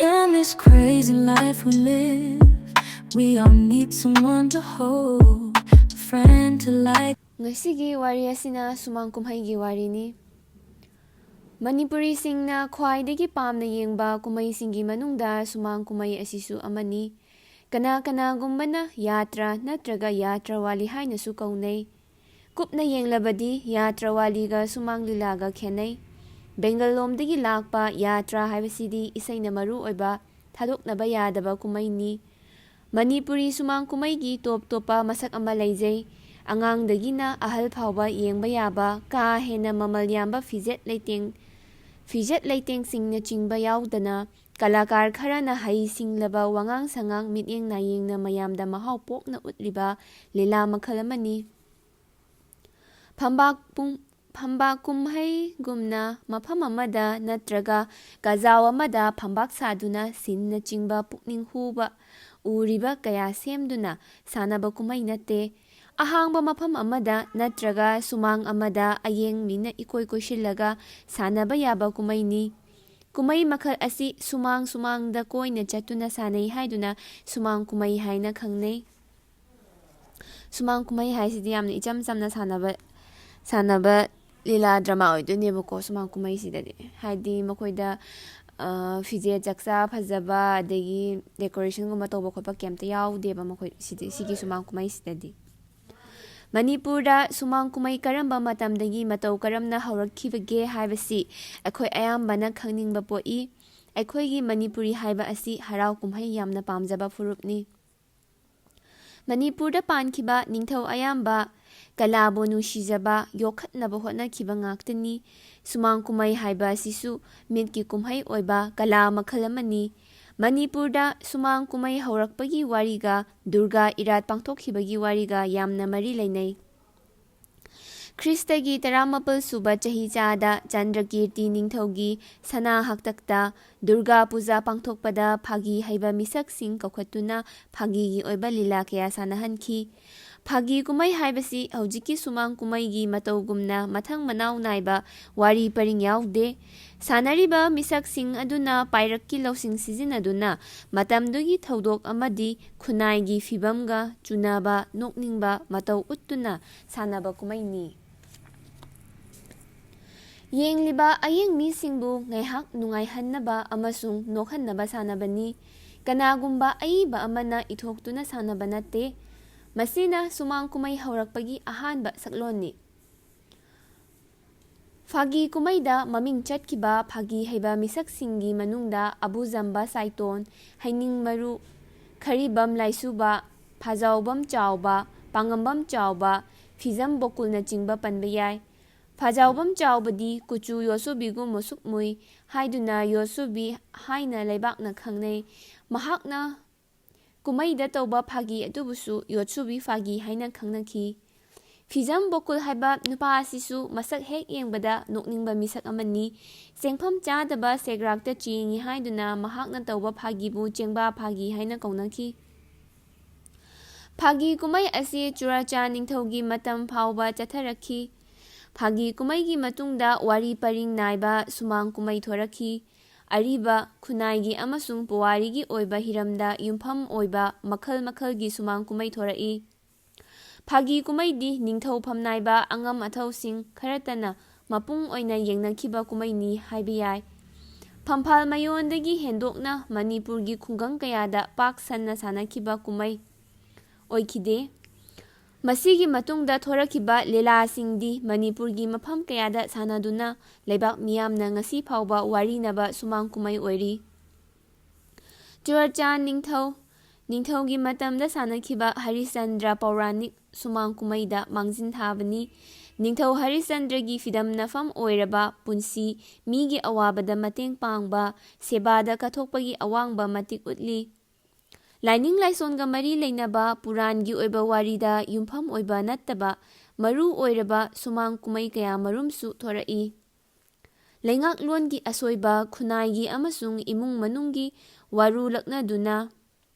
In this crazy life we live, we all need someone to hold, a friend to like. Ngasigi wari asina Sumang Kumhei warini. Manipuri singna khwaidagi pamna yengba kumai singi manungda Sumang Kumhei asisu amani. Kana gumbana yatra natraga yatra wali haina su kaunai. Kupna yenglabadi yatra waliga Sumang lilaga khenai. Bengalomdagi lakpa yatra haibasidi isaina maru oiba thadoknaba yadaba kumaini. Manipuri Sumang Kumhaigi top topa masak ama leijai. Angang-dagina ahal phawba yengba yaba ka hena mamal yamba fijet leiteng singna chingba yaudana kalakar kharana hai singlaba wangang sangang mityeng nayengna mayamda mahau pokna utliba lila makhal amani. Phambak Kumhei gumna mafam amada natraga gazaw amada phambak saduna sinna chingba pukning huba uriba kaya semduna sanaba kumai nate. Ahangba mafam amada natraga sumang amada ayeng mina ikoi koishillaga sanaba yaba kumaini. Kumai makhal asi sumangda koina chatuna sanai haiduna Sumang Kumhei haina khangnei. Sumang Kumhei haisidi yamna icham chamna sanaba lila drama oidunebako Sumang Kumhei sidadi. Haidi makoida fijet jaksa phajaba adagi decoration gumba tawba khotpa kemta yaudeba makoi sigi Sumang Kumhei sidadi. Manipurda Sumang Kumhei karamba matamdagi matau karamna haurakkhibage haibasi akhoi ayambana khangningba poi. Aikhoigi Manipuri haiba asi harau kumhei yamna pamjaba furupni. Manipurda pankhiba ningthau ayamba kalabo nushijaba yokhatnaba hotnakhiba ngaktani. Sumang Kumhei haiba asisu mitki kumhei oiba kala makhal amani. Manipurda Sumang Kumhei haurakpagi wariga Durga irat pangthokhibagi wariga yamna mari leinai. Kristagi 18 suba chahi chada Chandrakirti ningthaugi sana haktakta Durga Puja pangthokpada phagi haiba misaksing kaukhatuna phagi gi oiba lila kaya sanahankhi. Phagi kumai haibasi haujiki Sumang Kumhaigi matawgumna mathang manaw naiba wari paring yaude. Sanariba misaksing aduna pairakki lausing sizinaduna matamdugi thaudok amadi khunaigi fibamga chunaba nokningba mataw uttuna sanaba kumaini. Yengliba ayeng misingbu ngaihak nungaihannaba amasung nokhannaba sanabani. Kanagumba aiba amana ithoktuna sanaba natte. Masina Sumang Kumhei haurakpagi ahanba saklonni. Phagi Kumhaida maming chatkiba phagi haiba misaksingi manungda abuzamba saiton, haining maru, kharibam laisuba, phajawbam chawba, pangambam chawba, fizam bokulna chingba panba yai. Phajawbam chawbadi kuchu yosubigum musukmui, haiduna yosubi haina laibakna khangnei. Mahakna Kumhaida tawba phagi adubusu yotsubi phagi haina khangnakhi. Fizam bokul haiba nupa asisu masak hek yengbada nokningba misak amani. Sengpham chadaba segrakta chingi haiduna mahakna tawba phagibu chengba phagi haina kaunakhi. Phagi Kumhei asi Churacha ningthaugi matam phawba chatharakhi. Phagi Kumhaigi matungda wari paring naiba Sumang Kumhei thorakhi. Ariba khunaigi amasung puwarigi oiba hiramda yumpham oiba makhalgi Sumang Kumhei thorai. Phagi Kumhaidi ningthau phamnaiba angam athausing kharatana mapung oina yengnakhiba kumaini haiba yai. Phamphal mayondagi hendokna Manipurgi khungang kayada pak sanna sanakhiba kumai oikhide. Masigi matungda thorakhiba lelasingdi Manipurgi mafam kayada sanaduna leibak miyamna ngasi phawba warinaba Sumang Kumhei oiri. Churachan ningthaugi matamda sanakhiba Harishchandra Pauranik Sumang Kumhaida mangzin thabani. Ningthau Harishchandragi fidam nafam oiraba punsi migi awabada mateng pangba sebada kathokpagi awangba matik utli. Laining laisonga mari leinaba purangi oiba warida yumpham oiba nattaba maru oiraba Sumang Kumhei kaya marumsu thorai. Leingak longi asoiba khunaigi amasung imung manunggi waru laknaduna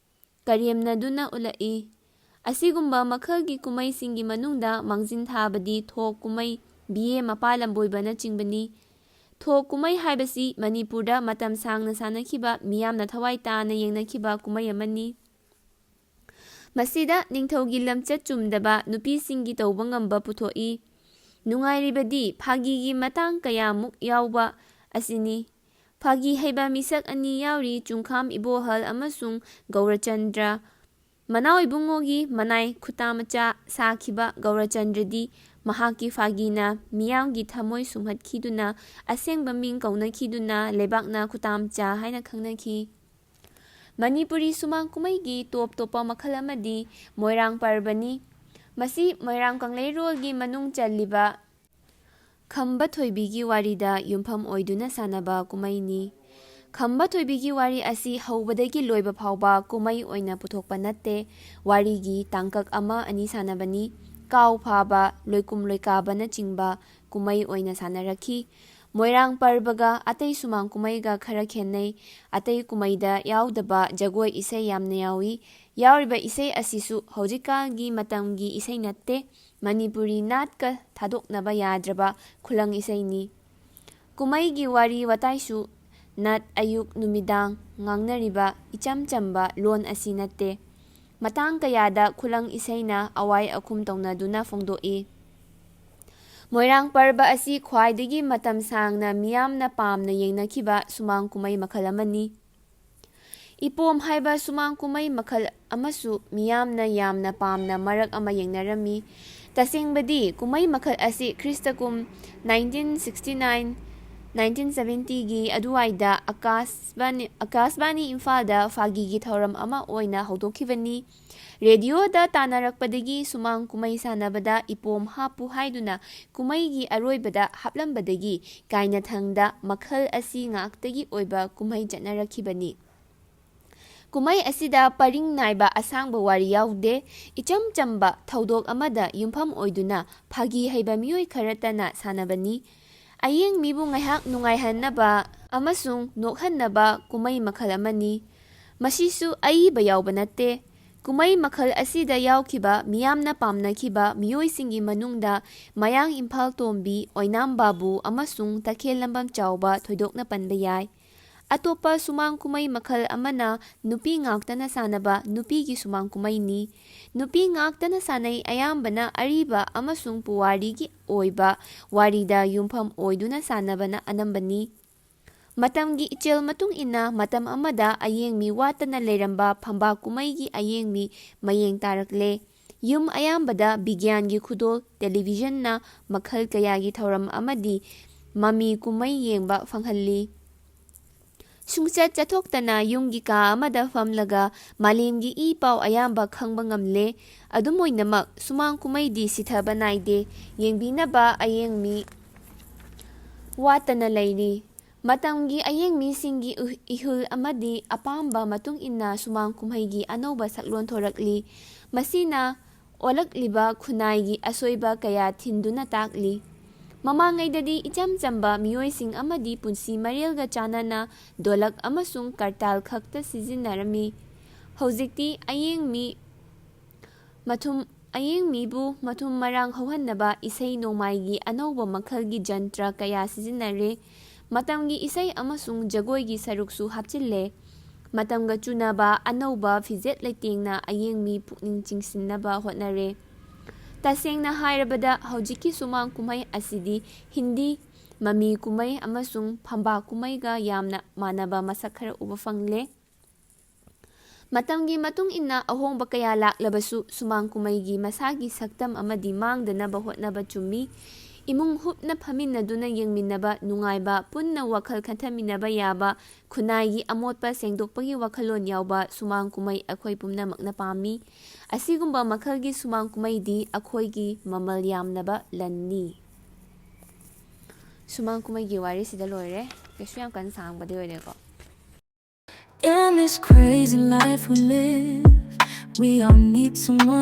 karemnaduna ulai. Asigumba makhalgi kumai singi manungda mangzin thabadi thok kumai BA mapalamboiba na chingbani. ꯊꯣꯛ ꯀꯨꯝꯍꯩ ꯍꯥꯏꯕꯁꯤ ꯃꯅꯤꯄꯨꯔꯗ ꯃꯇꯝ ꯁꯥꯡꯅ ꯁꯥꯟꯅꯈꯤꯕ ꯃꯤꯌꯥꯝꯅ ꯊꯋꯥꯏ ꯇꯥꯅ ꯌꯦꯡꯅꯈꯤꯕ ꯀꯨꯝꯍꯩ ꯑꯃꯅꯤ꯫ ꯃꯁꯤꯗ ꯅꯤꯡꯊꯧꯒꯤ ꯂꯝꯆꯠ ꯆꯨꯝꯗꯕ ꯅꯨꯄꯤꯁꯤꯡꯒꯤ ꯇꯧꯕ ꯉꯝꯕ ꯄꯨꯊꯣꯛꯏ꯫ ꯅꯨꯡꯉꯥꯏꯔꯤꯕꯗꯤ ꯐꯥꯒꯤꯒꯤ ꯃꯇꯥꯡ ꯀꯌꯥꯃꯨꯛ ꯌꯥꯎꯕ ꯑꯁꯤꯅꯤ꯫ ꯐꯥꯒꯤ ꯍꯩꯕ ꯃꯤꯁꯛ ꯑꯅꯤ ꯌꯥꯎꯔꯤ, ꯆꯨꯡꯈꯥꯝ ꯏꯕꯣꯍꯜ ꯑꯃꯁꯨꯡ ꯒꯧꯔꯆꯟꯗ꯭ꯔ꯫ ꯃꯅꯥꯎ ꯏꯕꯨꯡꯉꯣꯒꯤ ꯃꯅꯥꯏ ꯈꯨꯠꯇꯥꯃꯆꯥ ꯁꯥꯈꯤꯕ ꯒꯧꯔꯆꯟꯗ꯭ꯔꯗꯤ ꯃꯍꯥꯛꯀꯤ ꯐꯥꯒꯤꯅ ꯃꯤꯌꯥꯝꯒꯤ ꯊꯃꯣꯏ ꯁꯨꯝꯍꯠꯈꯤꯗꯨꯅ ꯑꯁꯦꯡꯕ ꯃꯤꯡ ꯀꯧꯅꯈꯤꯗꯨꯅ ꯂꯩꯕꯥꯛꯅ ꯈꯨꯠꯇꯥꯃꯆꯥ ꯍꯥꯏꯅ ꯈꯪꯅꯈꯤ꯫ ꯃꯅꯤꯄꯨꯔꯤ ꯁꯨꯃꯥꯡ ꯀꯨꯝꯍꯩꯒꯤ ꯇꯣꯞ ꯇꯣꯞꯄ ꯃꯈꯜ ꯑꯃꯗꯤ ꯃꯣꯏꯔꯥꯡ ꯄꯔꯕꯅꯤ꯫ ꯃꯁꯤ ꯃꯣꯏꯔꯥꯡ ꯀꯪꯂꯩꯔꯣꯜꯒꯤ ꯃꯅꯨꯡ ꯆꯜꯂꯤꯕ ꯈꯝꯕ ꯊꯣꯏꯕꯤꯒꯤ ꯋꯥꯔꯤꯗ ꯌꯨꯝꯐꯝ ꯑꯣꯏꯗꯨꯅ ꯁꯥꯟꯅꯕ ꯀꯨꯝꯍꯩꯅꯤ꯫ ꯈꯝꯕ ꯊꯣꯏꯕꯤꯒꯤ ꯋꯥꯔꯤ ꯑꯁꯤ ꯍꯧꯕꯗꯒꯤ ꯂꯣꯏꯕ ꯐꯥꯎꯕ ꯀꯨꯝꯍꯩ ꯑꯣꯏꯅ ꯄꯨꯊꯣꯛꯄ ꯅꯠꯇꯦ, ꯋꯥꯔꯤꯒꯤ ꯇꯥꯡꯀꯛ ꯑꯃ ꯑꯅꯤ ꯁꯥꯟꯅꯕꯅꯤ꯫ ꯀꯥꯎ ꯐꯥꯕ, ꯂꯣꯏꯀꯨꯝ ꯂꯣꯏꯀꯥꯕꯅꯆꯤꯡꯕ ꯀꯨꯝꯍꯩ ꯑꯣꯏꯅ ꯁꯥꯟꯅꯔꯛꯈꯤ꯫ ꯃꯣꯏꯔꯥꯡ ꯄꯔꯕꯒ ꯑꯇꯩ ꯁꯨꯃꯥꯡ ꯀꯨꯝꯍꯩꯒ ꯈꯔ ꯈꯦꯟꯅꯩ꯫ ꯑꯇꯩ ꯀꯨꯝꯍꯩꯗ ꯌꯥꯎꯗꯕ ꯖꯒꯣꯏ ꯏꯁꯩ ꯌꯥꯝꯅ ꯌꯥꯎꯏ꯫ ꯌꯥꯎꯔꯤꯕ ꯏꯁꯩ ꯑꯁꯤꯁꯨ ꯍꯧꯖꯤꯛꯀꯥꯟꯒꯤ ꯃꯇꯝꯒꯤ ꯏꯁꯩ ꯅꯠꯇꯦ, ꯃꯅꯤꯄꯨꯔꯤ ꯅꯥꯠꯀ ꯊꯥꯗꯣꯛꯅꯕ ꯌꯥꯗ꯭ꯔꯕ ꯈꯨꯂꯪ ꯏꯁꯩꯅꯤ꯫ ꯀꯨꯝꯍꯩꯒꯤ ꯋꯥꯔꯤ ꯋꯥꯇꯥꯏꯁꯨ ꯅꯠ ꯑꯌꯨꯛ ꯅꯨꯃꯤꯗꯥꯡ ꯉꯥꯡꯅꯔꯤꯕ ꯏꯆꯝ ꯆꯝꯕ ꯂꯣꯟ ꯑꯁꯤ ꯅꯠꯇꯦ꯫ ꯃꯇꯥꯡ ꯀꯌꯥꯗ ꯈꯨꯂꯪ ꯏꯁꯩꯅ ꯑꯋꯥꯏ ꯑꯈꯨꯝ ꯇꯧꯅꯗꯨꯅ ꯐꯣꯡꯗꯣꯛꯏ꯫ ꯃꯣꯏꯔꯥꯡ ꯄꯔꯕ ꯑꯁꯤ ꯈ꯭ꯋꯥꯏꯗꯒꯤ ꯃꯇꯝ ꯁꯥꯡꯅ ꯃꯤꯌꯥꯝꯅ ꯄꯥꯝꯅ ꯌꯦꯡꯅꯈꯤꯕ ꯁꯨꯃꯥꯡ ꯀꯨꯝꯍꯩ ꯃꯈꯜ ꯑꯃꯅꯤ꯫ ꯏꯄꯣꯝ ꯍꯥꯏꯕ ꯁꯨꯃꯥꯡ ꯀꯨꯝꯍꯩ ꯃꯈꯜ ꯑꯃꯁꯨ ꯃꯤꯌꯥꯝꯅ ꯌꯥꯝꯅ ꯄꯥꯝꯅ ꯃꯔꯛ ꯑꯃ ꯌꯦꯡꯅꯔꯝꯃꯤ꯫ ꯇꯁꯦꯡꯕꯗꯤ ꯀꯨꯝꯍꯩ ꯃꯈꯜ ꯑꯁꯤ ꯈ꯭ꯔꯤꯁꯇ ꯀꯨꯝ 1969, 1970ꯒꯤ ꯑꯗꯨꯋꯥꯏꯗ ꯑꯀꯥꯁꯕꯥꯅꯤ ꯏꯝꯐꯥꯜꯗ ꯐꯥꯒꯤꯒꯤ ꯊꯧꯔꯝ ꯑꯃ ꯑꯣꯏꯅ ꯍꯧꯗꯣꯛꯈꯤꯕꯅꯤ꯫ ꯔꯦꯗꯤꯑꯣꯗ ꯇꯥꯅꯔꯛꯄꯗꯒꯤ ꯁꯨꯃꯥꯡ ꯀꯨꯝꯍꯩ ꯁꯥꯟꯅꯕꯗ ꯏꯄꯣꯝ ꯍꯥꯞꯄꯨ ꯍꯥꯏꯗꯨꯅ ꯀꯨꯝꯍꯩꯒꯤ ꯑꯔꯣꯏꯕꯗ ꯍꯥꯞꯂꯝꯕꯗꯒꯤ ꯀꯥꯏꯅꯊꯪꯗ ꯃꯈꯜ ꯑꯁꯤ ꯉꯥꯛꯇꯒꯤ ꯑꯣꯏꯕ ꯀꯨꯝꯍꯩ ꯆꯠꯅꯔꯛꯈꯤꯕꯅꯤ꯫ ꯀꯨꯝꯍꯩ ꯑꯁꯤꯗ ꯄꯔꯤꯡ ꯅꯥꯏꯕ ꯑꯁꯥꯡꯕ ꯋꯥꯔꯤ ꯌꯥꯎꯗꯦ꯫ ꯏꯆꯝ ꯆꯝꯕ ꯊꯧꯗꯣꯛ ꯑꯃꯗ ꯌꯨꯝꯐꯝ ꯑꯣꯏꯗꯨꯅ ꯐꯥꯒꯤ ꯍꯩꯕ ꯃꯤꯑꯣꯏ ꯈꯔꯇꯅ ꯁꯥꯟꯅꯕꯅꯤ꯫ ꯑꯌꯦꯡꯃꯤꯕꯨ ꯉꯥꯏꯍꯥꯛ ꯅꯨꯡꯉꯥꯏꯍꯟꯅꯕ ꯑꯃꯁꯨꯡ ꯅꯣꯛꯍꯟꯅꯕ ꯀꯨꯝꯍꯩ ꯃꯈꯜ ꯑꯃꯅꯤ꯫ ꯃꯁꯤꯁꯨ ꯑꯏꯕ ꯌꯥꯎꯕ ꯅꯠꯇꯦ꯫ ꯀꯨꯝꯍꯩ ꯃꯈꯜ ꯑꯁꯤꯗ ꯌꯥꯎꯈꯤꯕ ꯃꯤꯌꯥꯝꯅ ꯄꯥꯝꯅꯈꯤꯕ ꯃꯤꯑꯣꯏꯁꯤꯡꯒꯤ ꯃꯅꯨꯡꯗ ꯃꯌꯥꯡ ꯏꯝꯐꯥꯜ ꯇꯣꯝꯕꯤ, ꯑꯣꯏꯅꯥꯝ ꯕꯥꯕꯨ ꯑꯃꯁꯨꯡ ꯇꯈꯦꯜꯂꯝꯕꯝ ꯆꯥꯎꯕ ꯊꯣꯏꯗꯣꯛꯅ ꯄꯟꯕ ꯌꯥꯏ꯫ ꯑꯇꯣꯞꯄ ꯁꯨꯃꯥꯡ ꯀꯨꯝꯍꯩ ꯃꯈꯜ ꯑꯃꯅ ꯅꯨꯄꯤ ꯉꯥꯛꯇꯅ ꯁꯥꯟꯅꯕ ꯅꯨꯄꯤꯒꯤ ꯁꯨꯃꯥꯡ ꯀꯨꯝꯍꯩꯅꯤ꯫ ꯅꯨꯄꯤ ꯉꯥꯛꯇꯅ ꯁꯥꯟꯅꯩ, ꯑꯌꯥꯝꯕꯅ ꯑꯔꯤꯕ ꯑꯃꯁꯨꯡ ꯄꯨꯋꯥꯔꯤꯒꯤ ꯑꯣꯏꯕ ꯋꯥꯔꯤꯗ ꯌꯨꯝꯐꯝ ꯑꯣꯏꯗꯨꯅ ꯁꯥꯟꯅꯕꯅ ꯑꯅꯝꯕꯅꯤ꯫ ꯃꯇꯝꯒꯤ ꯏꯆꯦꯜ ꯃꯇꯨꯡ ꯏꯟꯅ ꯃꯇꯝ ꯑꯃꯗ ꯑꯌꯦꯡꯃꯤ ꯋꯥꯠꯇꯅ ꯂꯩꯔꯝꯕ ꯐꯝꯕꯥꯛ ꯀꯨꯝꯍꯩꯒꯤ ꯑꯌꯦꯡꯃꯤ ꯃꯌꯦꯡ ꯇꯥꯔꯛꯂꯦ꯫ ꯌꯨꯝ ꯑꯌꯥꯝꯕꯗ ꯕꯤꯒ꯭ꯌꯥꯟꯒꯤ ꯈꯨꯗꯣꯜ ꯇꯦꯂꯤꯚꯤꯖꯟꯅ ꯃꯈꯜ ꯀꯌꯥꯒꯤ ꯊꯧꯔꯝ ꯑꯃꯗꯤ ꯃꯃꯤ ꯀꯨꯝꯍꯩ ꯌꯦꯡꯕ ꯐꯪꯍꯜꯂꯤ꯫ ꯁꯨꯡꯆꯠ ꯆꯠꯊꯣꯛꯇꯅ ꯌꯨꯝꯒꯤ ꯀꯥ ꯑꯃꯗ ꯐꯝꯂꯒ ꯃꯥꯂꯦꯝꯒꯤ ꯏ ꯄꯥꯎ ꯑꯌꯥꯝꯕ ꯈꯪꯕ ꯉꯝꯂꯦ꯫ ꯑꯗꯨꯝ ꯑꯣꯏꯅꯃꯛ ꯁꯨꯃꯥꯡ ꯀꯨꯝꯍꯩꯗꯤ ꯁꯤꯊꯕ ꯅꯥꯏꯗꯦ, ꯌꯦꯡꯕꯤꯅꯕ ꯑꯌꯦꯡꯃꯤ ꯋꯥꯠꯇꯅ ꯂꯩꯔꯤ꯫ ꯃꯇꯝꯒꯤ ꯑꯌꯦꯡꯃꯤꯁꯤꯡꯒꯤ ꯏꯍꯨꯜ ꯑꯃꯗꯤ ꯑꯄꯥꯝꯕ ꯃꯇꯨꯡ ꯏꯟꯅ ꯁꯨꯃꯥꯡ ꯀꯨꯝꯍꯩꯒꯤ ꯑꯅꯧꯕ ꯁꯛꯂꯣꯟ ꯊꯣꯔꯛꯂꯤ꯫ ꯃꯁꯤꯅ ꯑꯣꯜꯂꯛꯂꯤꯕ ꯈꯨꯟꯅꯥꯏꯒꯤ ꯑꯁꯣꯏꯕ ꯀꯌꯥ ꯊꯤꯟꯗꯨꯅ ꯇꯥꯛꯂꯤ꯫ ꯃꯃꯥꯡꯉꯩꯗꯗꯤ ꯏꯆꯝ ꯆꯝꯕ ꯃꯤꯑꯣꯏꯁꯤꯡ ꯑꯃꯗꯤ ꯄꯨꯟꯁꯤ ꯃꯔꯦꯜꯒ ꯆꯥꯟꯅꯅ ꯙꯣꯂꯛ ꯑꯃꯁꯨꯡ ꯀꯔꯇꯥꯜ ꯈꯛꯇ ꯁꯤꯖꯤꯟꯅꯔꯝꯃꯤ꯫ ꯍꯧꯖꯤꯛꯇꯤ ꯑꯌꯦꯡꯃꯤꯕꯨ ꯃꯊꯨꯝ ꯃꯔꯥꯡ ꯍꯧꯍꯟꯅꯕ ꯏꯁꯩ ꯅꯣꯡꯃꯥꯏꯒꯤ ꯑꯅꯧꯕ ꯃꯈꯜꯒꯤ ꯖꯟꯇ꯭ꯔ ꯀꯌꯥ ꯁꯤꯖꯤꯟꯅꯔꯦ꯫ ꯃꯇꯝꯒꯤ ꯏꯁꯩ ꯑꯃꯁꯨꯡ ꯖꯒꯣꯏꯒꯤ ꯁꯔꯨꯛꯁꯨ ꯍꯥꯞꯆꯤꯜꯂꯦ꯫ ꯃꯇꯝꯒ ꯆꯨꯅꯕ ꯑꯅꯧꯕ ꯐꯤꯖꯦꯠ ꯂꯩꯇꯦꯡꯅ ꯑꯌꯦꯡꯃꯤ ꯄꯨꯛꯅꯤꯡ ꯆꯤꯡꯁꯤꯟꯅꯕ ꯍꯣꯠꯅꯔꯦ꯫ ꯇꯁꯦꯡꯅ ꯍꯥꯏꯔꯕꯗ ꯍꯧꯖꯤꯛꯀꯤ ꯁꯨꯃꯥꯡ ꯀꯨꯝꯍꯩ ꯑꯁꯤꯗꯤ ꯍꯤꯟꯗꯤ, ꯃꯃꯤ ꯀꯨꯝꯍꯩ ꯑꯃꯁꯨꯡ ꯐꯝꯕꯥꯛ ꯀꯨꯝꯍꯩꯒ ꯌꯥꯝꯅ ꯃꯥꯟꯅꯕ ꯃꯁꯛ ꯈꯔ ꯎꯕ ꯐꯪꯂꯦ꯫ ꯃꯇꯝꯒꯤ ꯃꯇꯨꯡ ꯏꯟꯅ ꯑꯍꯣꯡꯕ ꯀꯌా ꯂꯥꯛꯂꯕꯁꯨ ꯁꯨꯃꯥꯡ ꯀꯨꯝꯍꯩꯒꯤ ꯃꯁꯥꯒꯤ ꯁꯛꯇꯝ ꯑꯃꯗꯤ ꯃꯥꯡꯗꯅꯕ ꯍꯣꯠꯅꯕ ꯆꯨꯝꯃꯤ꯫ ꯏꯃꯨꯡ ꯍꯨꯞꯅ ꯐꯝꯃꯤꯟꯅꯗꯨꯅ ꯌꯦꯡꯃꯤꯟꯅꯕ ꯅꯨꯡꯉꯥꯏꯕ, ꯄꯨꯟꯅ ꯋꯥꯈꯜ ꯈꯟꯊꯃꯤꯟꯅꯕ ꯌꯥꯕ, ꯈꯨꯟꯅꯥꯏꯒꯤ ꯑꯃꯣꯠꯄ ꯁꯦꯡꯗꯣꯛꯄꯒꯤ ꯋꯥꯈꯜꯂꯣꯟ ꯌꯥꯎꯕ ꯁꯨꯃꯥꯡ ꯀꯨꯝꯍꯩ ꯑꯩꯈꯣꯏ ꯄꯨꯝꯅꯃꯛꯅ ꯄꯥꯝꯃꯤ꯫ ꯑꯁꯤꯒꯨꯝꯕ ꯃꯈꯜꯒꯤ ꯁꯨꯃꯥꯡ ꯀꯨꯝꯍꯩꯗꯤ ꯑꯩꯈꯣꯏꯒꯤ ꯃꯃꯜ ꯌꯥꯝꯂꯕ ꯂꯟꯅꯤ꯫ ꯁꯨꯃꯥꯡ ꯀꯨꯝꯍꯩꯒꯤ ꯋꯥꯔꯤꯁꯤꯗ ꯂꯣꯏꯔꯦ꯫ ꯀꯩꯁꯨ ꯌꯥꯝ ꯀꯟꯅ ꯁꯥꯡꯕꯗꯤ ꯑꯣꯏꯗꯦꯀꯣ꯫ In this crazy life we live, we all need someone